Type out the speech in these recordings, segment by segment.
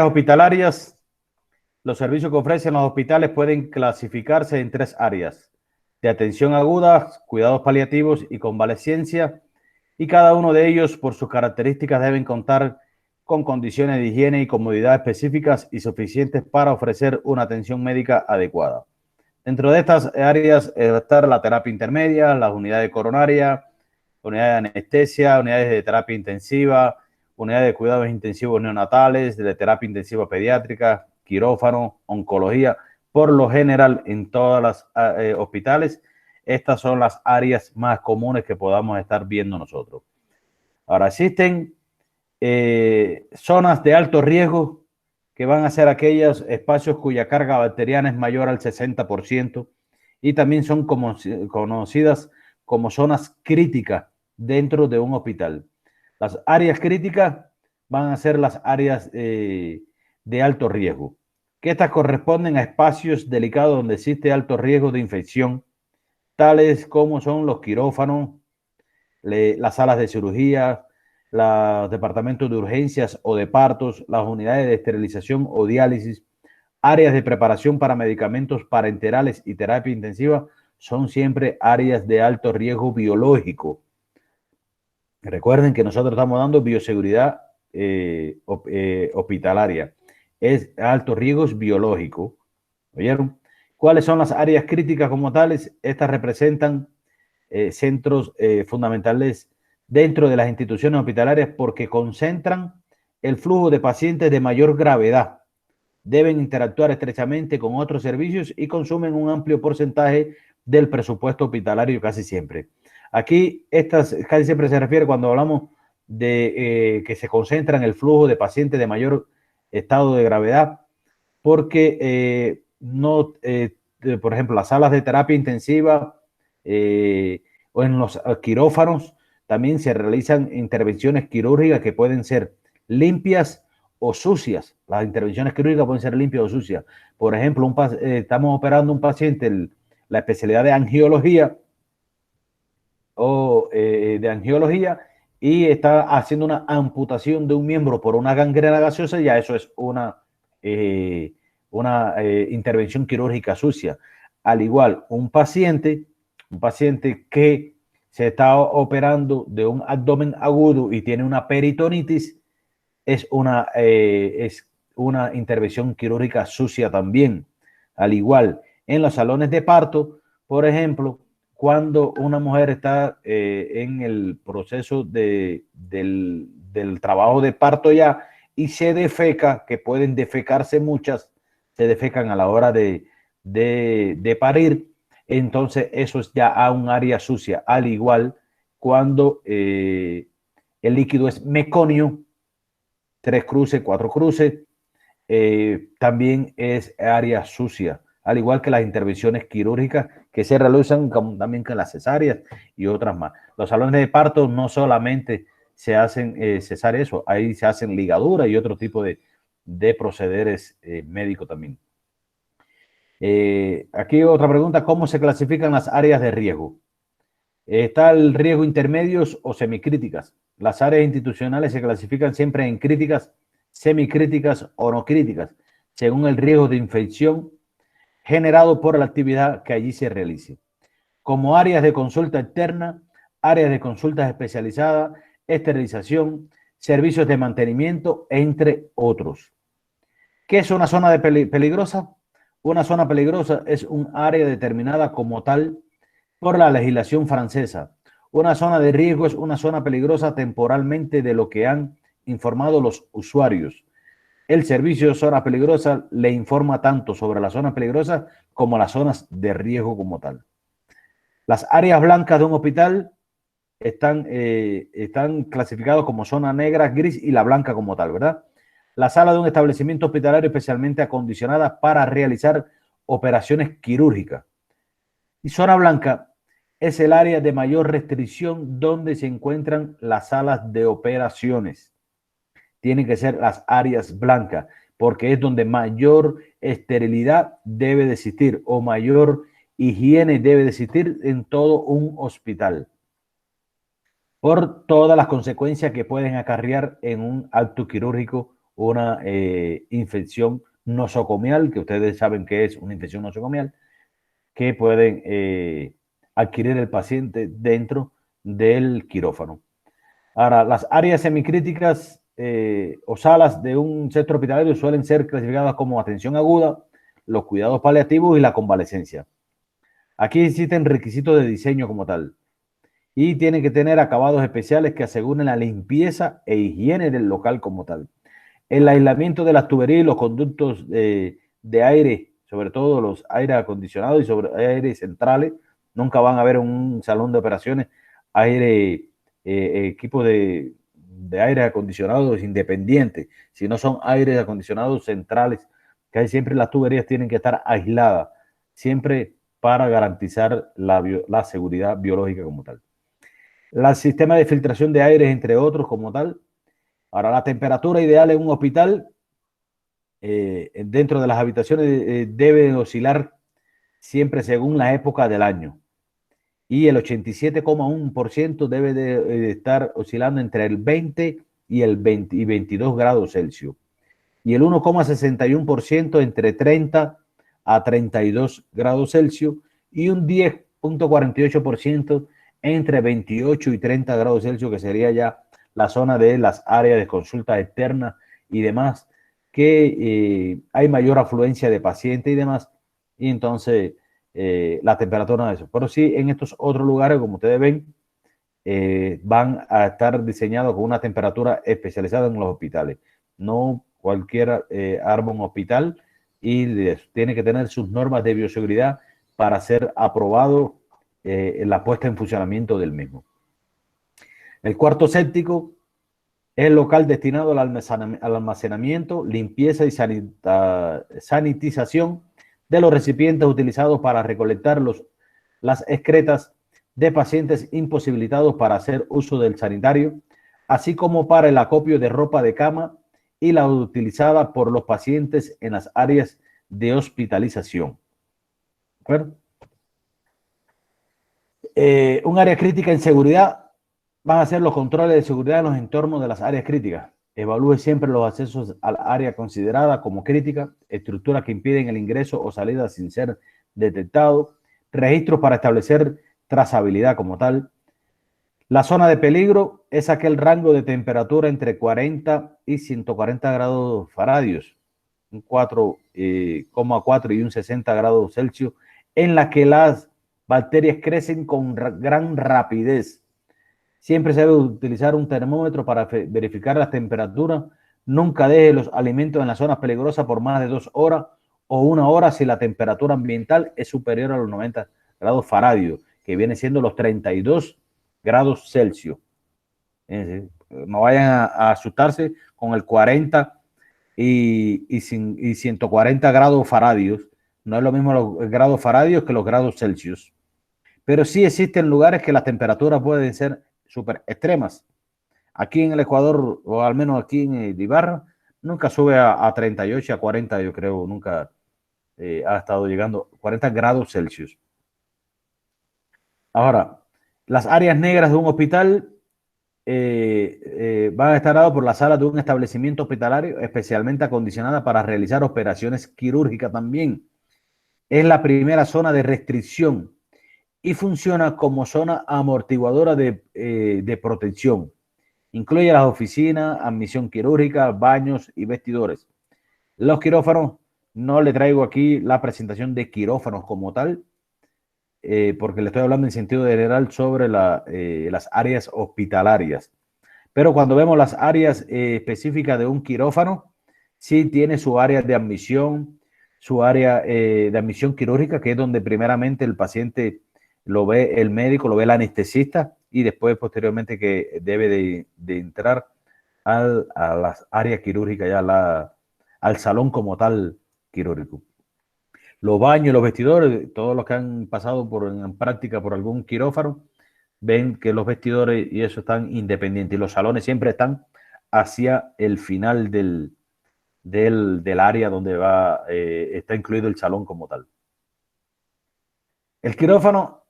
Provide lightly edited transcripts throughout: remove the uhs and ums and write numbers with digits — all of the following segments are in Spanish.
Hospitalarias, los servicios que ofrecen los hospitales pueden clasificarse en tres áreas: de atención aguda, cuidados paliativos y convalecencia, y cada uno de ellos, por sus características, deben contar con condiciones de higiene y comodidad específicas y suficientes para ofrecer una atención médica adecuada. Dentro de estas áreas está la terapia intermedia, las unidades coronarias, unidades de anestesia, unidades de terapia intensiva, unidades de cuidados intensivos neonatales, de terapia intensiva pediátrica, quirófano, oncología. Por lo general, en todos los hospitales, estas son las áreas más comunes que podamos estar viendo nosotros. Ahora, existen zonas de alto riesgo, que van a ser aquellos espacios cuya carga bacteriana es mayor al 60%, y también son conocidas como zonas críticas dentro de un hospital. Las áreas críticas van a ser las áreas de alto riesgo, que estas corresponden a espacios delicados donde existe alto riesgo de infección, tales como son los quirófanos, las salas de cirugía, los departamentos de urgencias o de partos, las unidades de esterilización o diálisis, áreas de preparación para medicamentos parenterales y terapia intensiva. Son siempre áreas de alto riesgo biológico. Recuerden que nosotros estamos dando bioseguridad hospitalaria. Es alto riesgo biológico. ¿Oyeron? ¿Cuáles son las áreas críticas como tales? Estas representan centros fundamentales dentro de las instituciones hospitalarias porque concentran el flujo de pacientes de mayor gravedad. Deben interactuar estrechamente con otros servicios y consumen un amplio porcentaje del presupuesto hospitalario casi siempre. Aquí estas casi siempre se refiere cuando hablamos de que se concentran el flujo de pacientes de mayor estado de gravedad, porque por ejemplo, las salas de terapia intensiva o en los quirófanos también se realizan intervenciones quirúrgicas que pueden ser limpias o sucias. Las intervenciones quirúrgicas pueden ser limpias o sucias. Por ejemplo, estamos operando un paciente, la especialidad de angiología y está haciendo una amputación de un miembro por una gangrena gaseosa. Ya eso es una intervención quirúrgica sucia. Al igual, un paciente que se está operando de un abdomen agudo y tiene una peritonitis, es una intervención quirúrgica sucia también. Al igual, en los salones de parto, por ejemplo, cuando una mujer está en el proceso del trabajo de parto ya y se defeca, que pueden defecarse muchas, se defecan a la hora de parir, entonces eso es ya a un área sucia. Al igual, cuando el líquido es meconio, 3 cruces, 4 cruces, también es área sucia, al igual que las intervenciones quirúrgicas que se realizan también con las cesáreas y otras más. Los salones de parto no solamente se hacen cesáreas, ahí se hacen ligaduras y otro tipo de procederes médicos también. Aquí otra pregunta: ¿cómo se clasifican las áreas de riesgo? Está el riesgo intermedios o semicríticas. Las áreas institucionales se clasifican siempre en críticas, semicríticas o no críticas, según el riesgo de infección generado por la actividad que allí se realice. Como áreas de consulta externa, áreas de consultas especializadas, esterilización, servicios de mantenimiento, entre otros. ¿Qué es una zona peligrosa? Una zona peligrosa es un área determinada como tal por la legislación francesa. Una zona de riesgo es una zona peligrosa temporalmente de lo que han informado los usuarios. El servicio de zona peligrosa le informa tanto sobre las zonas peligrosas como las zonas de riesgo como tal. Las áreas blancas de un hospital están clasificadas como zona negra, gris y la blanca como tal, ¿verdad? La sala de un establecimiento hospitalario especialmente acondicionada para realizar operaciones quirúrgicas. Y zona blanca es el área de mayor restricción donde se encuentran las salas de operaciones. Tienen que ser las áreas blancas porque es donde mayor esterilidad debe de existir o mayor higiene debe de existir en todo un hospital, por todas las consecuencias que pueden acarrear en un acto quirúrgico una infección nosocomial, que ustedes saben que es una infección nosocomial, que pueden adquirir el paciente dentro del quirófano. Ahora, las áreas semicríticas o salas de un centro hospitalario suelen ser clasificadas como atención aguda, los cuidados paliativos y la convalecencia. Aquí existen requisitos de diseño como tal y tienen que tener acabados especiales que aseguren la limpieza e higiene del local como tal. El aislamiento de las tuberías y los conductos de aire, sobre todo los aires acondicionados y sobre aires centrales, nunca van a haber en un salón de operaciones equipos de aire acondicionados independientes, si no son aires acondicionados centrales, que hay siempre las tuberías tienen que estar aisladas, siempre para garantizar la seguridad biológica como tal. El sistema de filtración de aire, entre otros, como tal. Ahora, la temperatura ideal en un hospital dentro de las habitaciones debe oscilar siempre según la época del año. Y el 87,1% debe de estar oscilando entre el 20 y el 20 y 22 grados Celsius. Y el 1,61% entre 30 a 32 grados Celsius. Y un 10,48% entre 28 y 30 grados Celsius, que sería ya la zona de las áreas de consulta externas y demás, que hay mayor afluencia de pacientes y demás, y entonces la temperatura de eso. Pero sí, en estos otros lugares, como ustedes ven, van a estar diseñados con una temperatura especializada en los hospitales. No cualquiera arma un hospital y tiene que tener sus normas de bioseguridad para ser aprobado en la puesta en funcionamiento del mismo. El cuarto séptico es el local destinado al almacenamiento, limpieza y sanitización de los recipientes utilizados para recolectar las excretas de pacientes imposibilitados para hacer uso del sanitario, así como para el acopio de ropa de cama y la utilizada por los pacientes en las áreas de hospitalización. ¿De acuerdo? Un área crítica en seguridad van a ser los controles de seguridad en los entornos de las áreas críticas. Evalúe siempre los accesos al área considerada como crítica, estructuras que impiden el ingreso o salida sin ser detectado, registros para establecer trazabilidad como tal. La zona de peligro es aquel rango de temperatura entre 40 y 140 grados Fahrenheit, un 4,4 y un 60 grados Celsius, en la que las bacterias crecen con gran rapidez. Siempre se debe utilizar un termómetro para verificar las temperaturas. Nunca deje los alimentos en las zonas peligrosas por más de 2 horas o 1 hora si la temperatura ambiental es superior a los 90 grados Fahrenheit, que viene siendo los 32 grados Celsius. No vayan a asustarse con el 40 y 140 grados Fahrenheit. No es lo mismo los grados Fahrenheit que los grados Celsius. Pero sí existen lugares que las temperaturas pueden ser súper extremas. Aquí en el Ecuador, o al menos aquí en Ibarra, nunca sube a 38, a 40, yo creo, nunca ha estado llegando a 40 grados Celsius. Ahora, las áreas negras de un hospital van a estar dadas por la sala de un establecimiento hospitalario especialmente acondicionada para realizar operaciones quirúrgicas también. Es la primera zona de restricción y funciona como zona amortiguadora de protección. Incluye las oficinas, admisión quirúrgica, baños y vestidores. Los quirófanos, no le traigo aquí la presentación de quirófanos como tal, porque le estoy hablando en sentido general sobre las áreas hospitalarias. Pero cuando vemos las áreas específicas de un quirófano, sí tiene su área de admisión, su área de admisión quirúrgica, que es donde primeramente el paciente lo ve el médico, lo ve el anestesista y después posteriormente que debe de entrar a las áreas quirúrgicas, ya al salón como tal quirúrgico. Los baños, los vestidores, todos los que han pasado en práctica por algún quirófano, ven que los vestidores y eso están independientes y los salones siempre están hacia el final del área donde está incluido el salón como tal. El quirófano,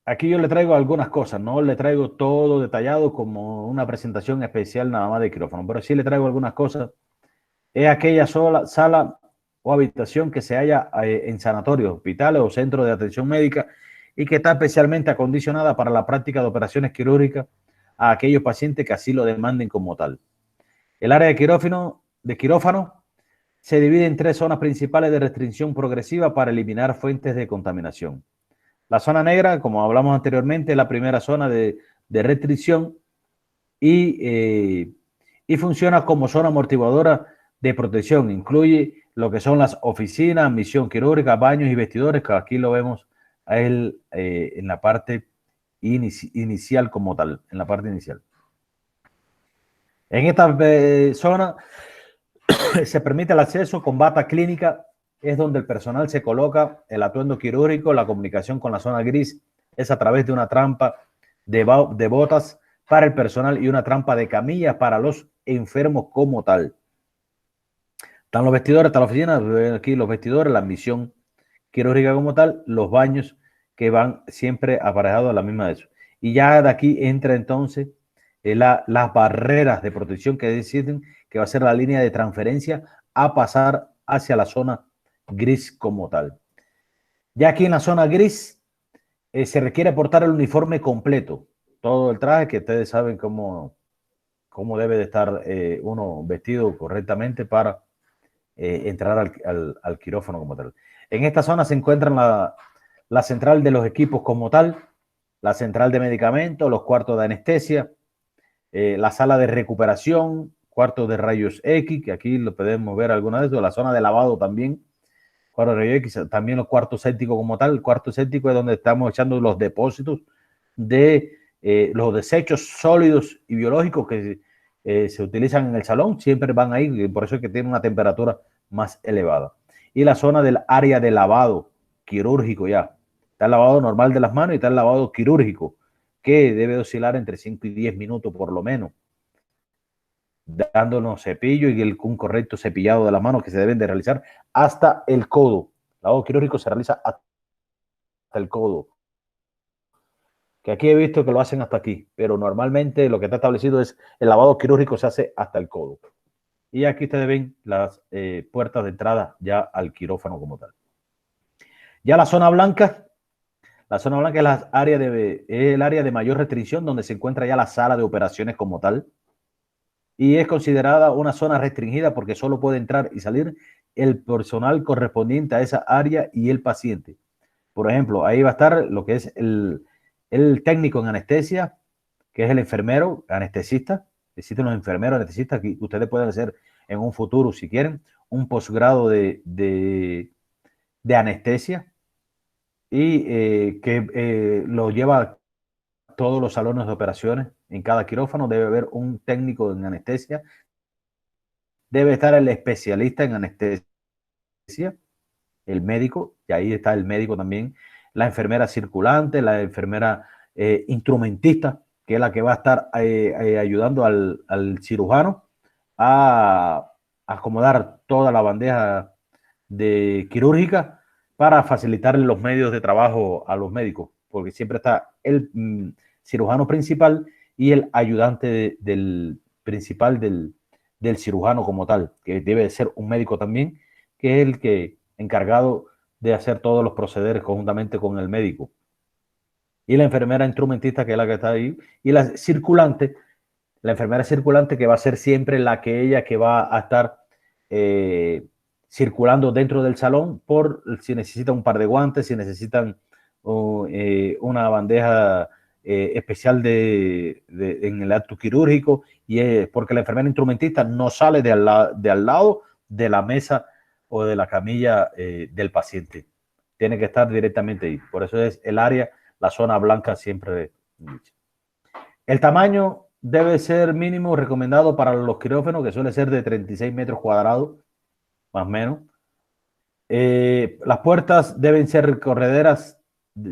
aquí yo le traigo algunas cosas, no le traigo todo detallado como una presentación especial nada más de quirófano, pero sí le traigo algunas cosas es aquella sola sala o habitación que se halla en sanatorios, hospitales o centros de atención médica y que está especialmente acondicionada para la práctica de operaciones quirúrgicas a aquellos pacientes que así lo demanden como tal. El área de quirófano se divide en tres zonas principales de restricción progresiva para eliminar fuentes de contaminación. La zona negra, como hablamos anteriormente, es la primera zona de restricción y funciona como zona amortiguadora de protección. Incluye lo que son las oficinas, misión quirúrgica, baños y vestidores, que aquí lo vemos a él, en la parte inicial como tal, en la parte inicial. En esta zona se permite el acceso con bata clínica, es donde el personal se coloca el atuendo quirúrgico, la comunicación con la zona gris es a través de una trampa de botas para el personal y una trampa de camillas para los enfermos como tal. Están los vestidores, está la oficina, aquí los vestidores, la admisión quirúrgica como tal, los baños que van siempre aparejados a la misma de eso. Y ya de aquí entra entonces las barreras de protección que deciden que va a ser la línea de transferencia a pasar hacia la zona gris como tal. Ya aquí en la zona gris se requiere portar el uniforme completo, todo el traje que ustedes saben cómo debe de estar uno vestido correctamente para entrar al quirófano como tal. En esta zona se encuentran la central de los equipos como tal, la central de medicamentos, los cuartos de anestesia, la sala de recuperación, cuartos de rayos X, que aquí lo podemos ver alguna de eso, la zona de lavado también, cuarto de rayos X, también los cuartos sépticos como tal. El cuarto séptico es donde estamos echando los depósitos de los desechos sólidos y biológicos que se utilizan en el salón, siempre van ahí, por eso es que tiene una temperatura más elevada. Y la zona del área de lavado quirúrgico ya. Está el lavado normal de las manos y está el lavado quirúrgico, que debe oscilar entre 5 y 10 minutos por lo menos, dándonos cepillo y un correcto cepillado de las manos que se deben de realizar hasta el codo. El lavado quirúrgico se realiza hasta el codo, que aquí he visto que lo hacen hasta aquí, pero normalmente lo que está establecido es el lavado quirúrgico se hace hasta el codo. Y aquí ustedes ven las puertas de entrada ya al quirófano como tal. Ya la zona blanca es el área de mayor restricción, donde se encuentra ya la sala de operaciones como tal. Y es considerada una zona restringida porque solo puede entrar y salir el personal correspondiente a esa área y el paciente. Por ejemplo, ahí va a estar lo que es el técnico en anestesia, que es el enfermero anestesista. Existen los enfermeros anestesistas que ustedes pueden hacer en un futuro, si quieren, un posgrado de anestesia y que lo lleva a todos los salones de operaciones. En cada quirófano debe haber un técnico en anestesia, debe estar el especialista en anestesia, el médico, y ahí está el médico también, la enfermera circulante, la enfermera instrumentista, que es la que va a estar ayudando al cirujano a acomodar toda la bandeja de quirúrgica para facilitarle los medios de trabajo a los médicos, porque siempre está el cirujano principal y el ayudante del principal del cirujano como tal, que debe ser un médico también, que es el que encargado de hacer todos los procederes conjuntamente con el médico. Y la enfermera instrumentista, que es la que está ahí, y la enfermera circulante, que va a ser siempre ella que va a estar circulando dentro del salón por si necesitan un par de guantes, si necesitan una bandeja especial en el acto quirúrgico, y porque la enfermera instrumentista no sale de al lado de la mesa o de la camilla del paciente. Tiene que estar directamente ahí. Por eso es el área, la zona blanca siempre. El tamaño debe ser mínimo recomendado para los quirófanos, que suele ser de 36 metros cuadrados, más o menos. Las puertas deben ser correderas y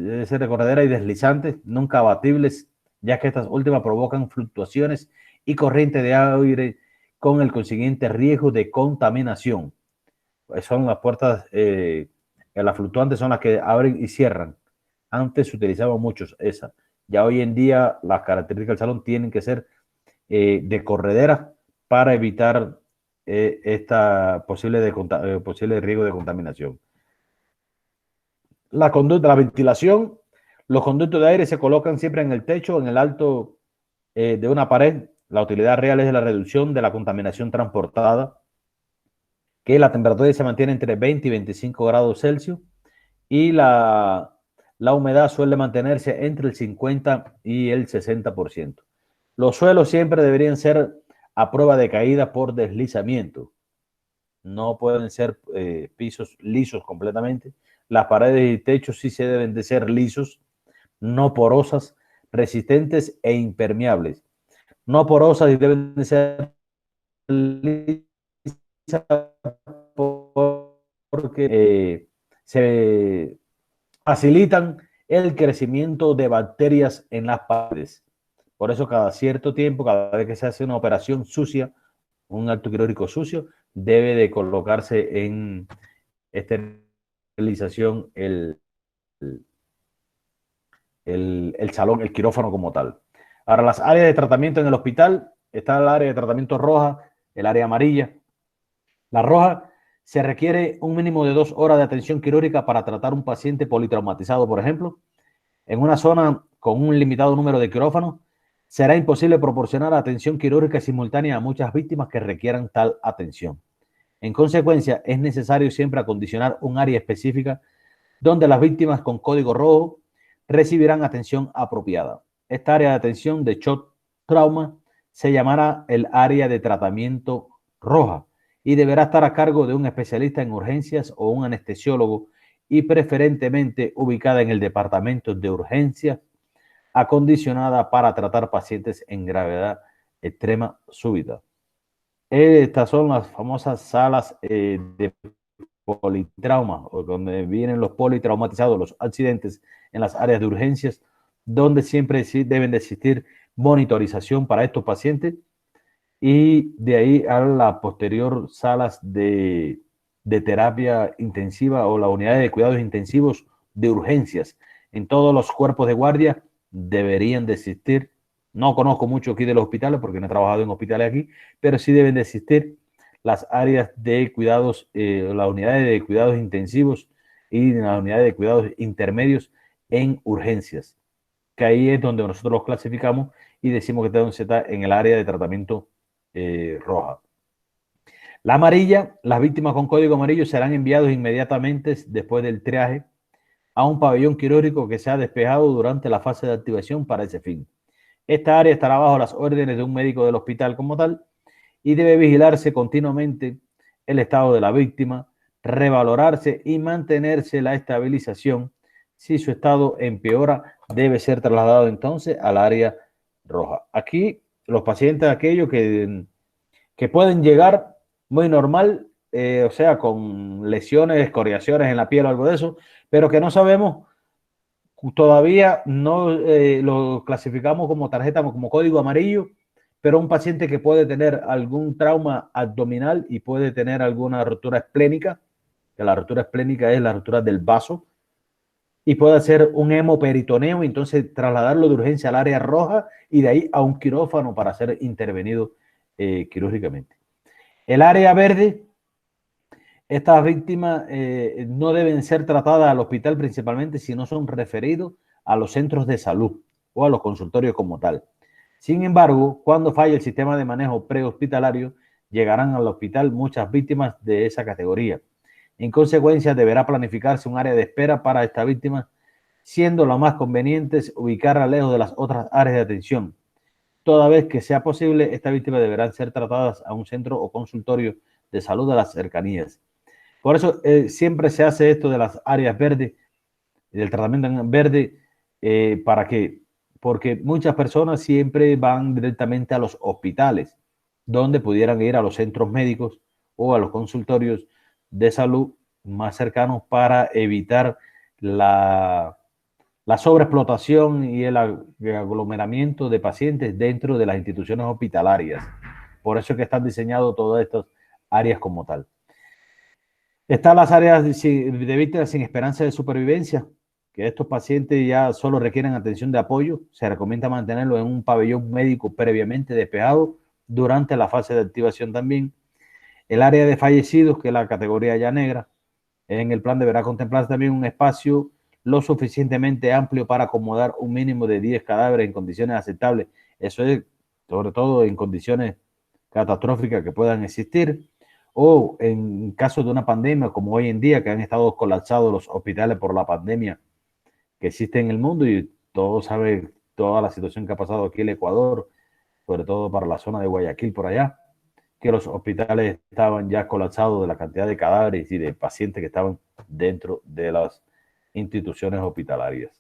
deslizantes, nunca abatibles, ya que estas últimas provocan fluctuaciones y corriente de aire con el consiguiente riesgo de contaminación. Son las puertas, las fluctuantes son las que abren y cierran. Antes se utilizaban muchos esas. Ya hoy en día las características del salón tienen que ser de corredera para evitar esta posible riesgo de contaminación. La conducta, la ventilación, los conductos de aire se colocan siempre en el techo, en el alto de una pared. La utilidad real es la reducción de la contaminación transportada, que la temperatura se mantiene entre 20 y 25 grados Celsius y la humedad suele mantenerse entre el 50 y el 60%. Los suelos siempre deberían ser a prueba de caída por deslizamiento. No pueden ser pisos lisos completamente. Las paredes y techos sí se deben de ser lisos, no porosas, resistentes e impermeables. No porosas y deben de ser lisas porque se facilitan el crecimiento de bacterias en las paredes. Por eso cada cierto tiempo, cada vez que se hace una operación sucia, un acto quirúrgico sucio, debe de colocarse en esterilización el salón, el quirófano como tal. Ahora, las áreas de tratamiento en el hospital, está el área de tratamiento roja, el área amarilla. La roja se requiere un mínimo de 2 horas de atención quirúrgica para tratar un paciente politraumatizado, por ejemplo. En una zona con un limitado número de quirófanos, será imposible proporcionar atención quirúrgica simultánea a muchas víctimas que requieran tal atención. En consecuencia, es necesario siempre acondicionar un área específica donde las víctimas con código rojo recibirán atención apropiada. Esta área de atención de shock trauma se llamará el área de tratamiento roja y deberá estar a cargo de un especialista en urgencias o un anestesiólogo y preferentemente ubicada en el departamento de urgencias, acondicionada para tratar pacientes en gravedad extrema súbita. Estas son las famosas salas de politrauma, o donde vienen los politraumatizados, los accidentes en las áreas de urgencias, donde siempre sí deben de existir monitorización para estos pacientes, y de ahí a la posterior salas de terapia intensiva o la unidad de cuidados intensivos de urgencias. En todos los cuerpos de guardia deberían de existir. No conozco mucho aquí de los hospitales porque no he trabajado en hospitales aquí, pero sí deben de existir las áreas de cuidados, las unidades de cuidados intensivos y las unidades de cuidados intermedios en urgencias, que ahí es donde nosotros los clasificamos y decimos que está en el área de tratamiento roja. La amarilla, las víctimas con código amarillo serán enviados inmediatamente después del triaje a un pabellón quirúrgico que se ha despejado durante la fase de activación para ese fin. Esta área estará bajo las órdenes de un médico del hospital como tal y debe vigilarse continuamente el estado de la víctima, revalorarse y mantenerse la estabilización. Si su estado empeora, debe ser trasladado entonces al área roja. Aquí los pacientes, aquellos que pueden llegar muy normal, o sea, con lesiones, escoriaciones en la piel o algo de eso, pero que no sabemos, todavía no lo clasificamos como tarjeta, como código amarillo, pero un paciente que puede tener algún trauma abdominal y puede tener alguna ruptura esplénica, que la ruptura esplénica es la ruptura del vaso, y puede hacer un hemoperitoneo, entonces trasladarlo de urgencia al área roja y de ahí a un quirófano para ser intervenido quirúrgicamente. El área verde, estas víctimas no deben ser tratadas al hospital principalmente si no son referidos a los centros de salud o a los consultorios como tal. Sin embargo, cuando falle el sistema de manejo prehospitalario, llegarán al hospital muchas víctimas de esa categoría. En consecuencia, deberá planificarse un área de espera para esta víctima, siendo lo más conveniente ubicarla lejos de las otras áreas de atención. Toda vez que sea posible, estas víctimas deberán ser tratadas a un centro o consultorio de salud de las cercanías. Por eso siempre se hace esto de las áreas verdes, del tratamiento en verde, ¿para qué? Porque muchas personas siempre van directamente a los hospitales, donde pudieran ir a los centros médicos o a los consultorios de salud más cercanos para evitar la sobreexplotación y el aglomeramiento de pacientes dentro de las instituciones hospitalarias. Por eso es que están diseñadas todas estas áreas como tal. Están las áreas de víctimas sin esperanza de supervivencia, que estos pacientes ya solo requieren atención de apoyo. Se recomienda mantenerlo en un pabellón médico previamente despejado durante la fase de activación también. El área de fallecidos, que es la categoría ya negra, en el plan deberá contemplarse también un espacio lo suficientemente amplio para acomodar un mínimo de 10 cadáveres en condiciones aceptables. Eso es sobre todo en condiciones catastróficas que puedan existir o en caso de una pandemia como hoy en día, que han estado colapsados los hospitales por la pandemia que existe en el mundo, y todos saben toda la situación que ha pasado aquí en el Ecuador, sobre todo para la zona de Guayaquil por allá, que los hospitales estaban ya colapsados de la cantidad de cadáveres y de pacientes que estaban dentro de las instituciones hospitalarias.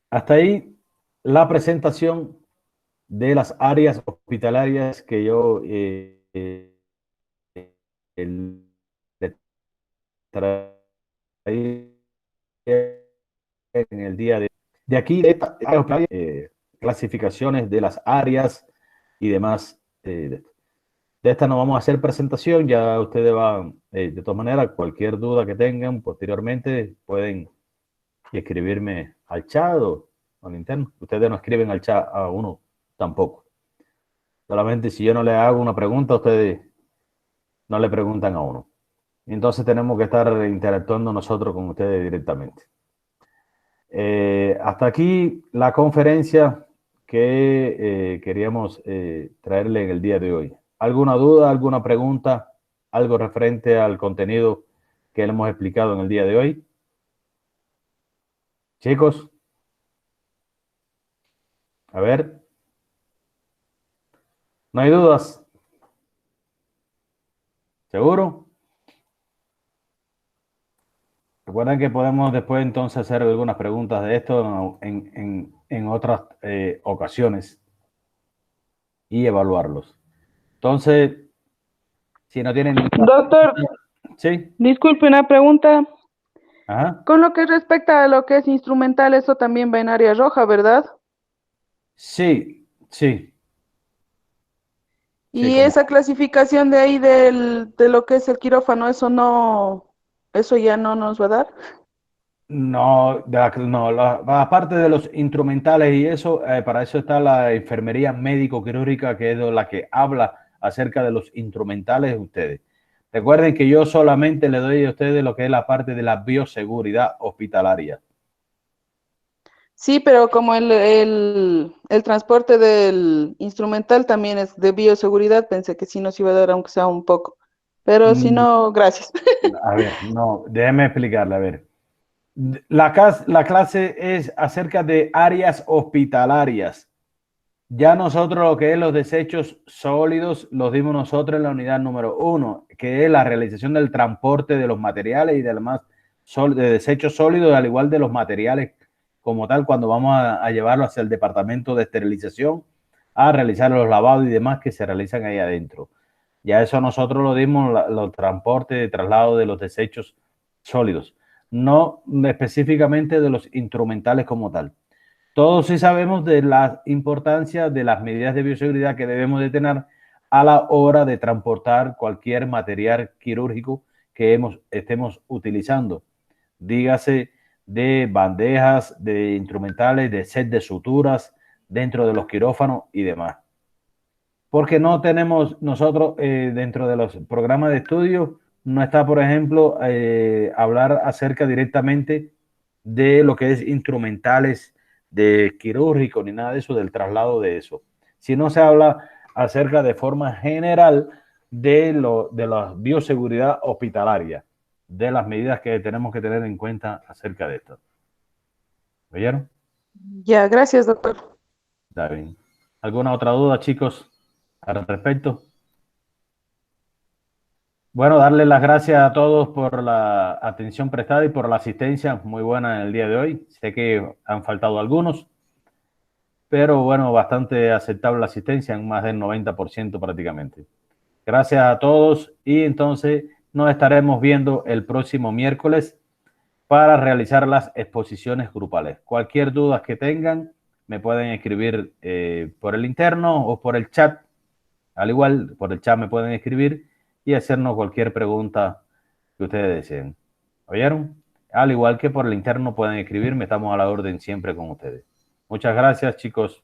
Hasta ahí la presentación de las áreas hospitalarias que yo le traía en el día de aquí, de esta clasificaciones de las áreas y demás. De esta no vamos a hacer presentación, ya ustedes van, de todas maneras, cualquier duda que tengan posteriormente pueden escribirme al chat o al interno. Ustedes no escriben al chat a uno tampoco. Solamente si yo no le hago una pregunta, ustedes no le preguntan a uno. Entonces tenemos que estar interactuando nosotros con ustedes directamente. Hasta aquí la conferencia que queríamos traerle en el día de hoy. ¿Alguna duda, alguna pregunta, algo referente al contenido que le hemos explicado en el día de hoy? Chicos, a ver, ¿no hay dudas? ¿Seguro? Recuerden que podemos después entonces hacer algunas preguntas de esto en otras ocasiones y evaluarlos. Entonces, si no tienen ninguna Doctor, pregunta, ¿sí? disculpe una pregunta. Ajá. Con lo que respecta a lo que es instrumental, eso también va en área roja, ¿verdad? Sí, sí, sí, Y esa clasificación de ahí de lo que es el quirófano, eso ya no nos va a dar. no, aparte de los instrumentales y eso, para eso está la enfermería médico-quirúrgica, que es la que habla acerca de los instrumentales de ustedes. Recuerden que yo solamente le doy a ustedes lo que es la parte de la bioseguridad hospitalaria. Sí, pero como el transporte del instrumental también es de bioseguridad, pensé que sí nos iba a dar, aunque sea un poco. Pero si Mm, no, gracias. A ver, no, déjeme explicarle, a ver. La clase es acerca de áreas hospitalarias. Ya nosotros lo que es los desechos sólidos los dimos nosotros en la unidad número 1, que es la realización del transporte de los materiales y de demás de desechos sólidos, al igual de los materiales como tal, cuando vamos a llevarlo hacia el departamento de esterilización a realizar los lavados y demás que se realizan ahí adentro. Ya eso nosotros lo dimos, los transportes de traslado de los desechos sólidos, no específicamente de los instrumentales como tal. Todos sí sabemos de la importancia de las medidas de bioseguridad que debemos de tener a la hora de transportar cualquier material quirúrgico que estemos utilizando. Dígase de bandejas, de instrumentales, de set de suturas dentro de los quirófanos y demás. Porque no tenemos nosotros dentro de los programas de estudio, no está, por ejemplo, hablar acerca directamente de lo que es instrumentales de quirúrgico ni nada de eso, del traslado de eso. Si no se habla acerca de forma general de la bioseguridad hospitalaria, de las medidas que tenemos que tener en cuenta acerca de esto. ¿Oyeron? Ya, gracias, doctor. Está bien. ¿Alguna otra duda, chicos, al respecto? Bueno, darle las gracias a todos por la atención prestada y por la asistencia muy buena en el día de hoy. Sé que han faltado algunos, pero bueno, bastante aceptable la asistencia, en más del 90% prácticamente. Gracias a todos y entonces nos estaremos viendo el próximo miércoles para realizar las exposiciones grupales. Cualquier duda que tengan, me pueden escribir por el interno o por el chat. Al igual, por el chat me pueden escribir y hacernos cualquier pregunta que ustedes deseen. ¿Oyeron? Al igual que por el interno pueden escribirme, estamos a la orden siempre con ustedes. Muchas gracias, chicos.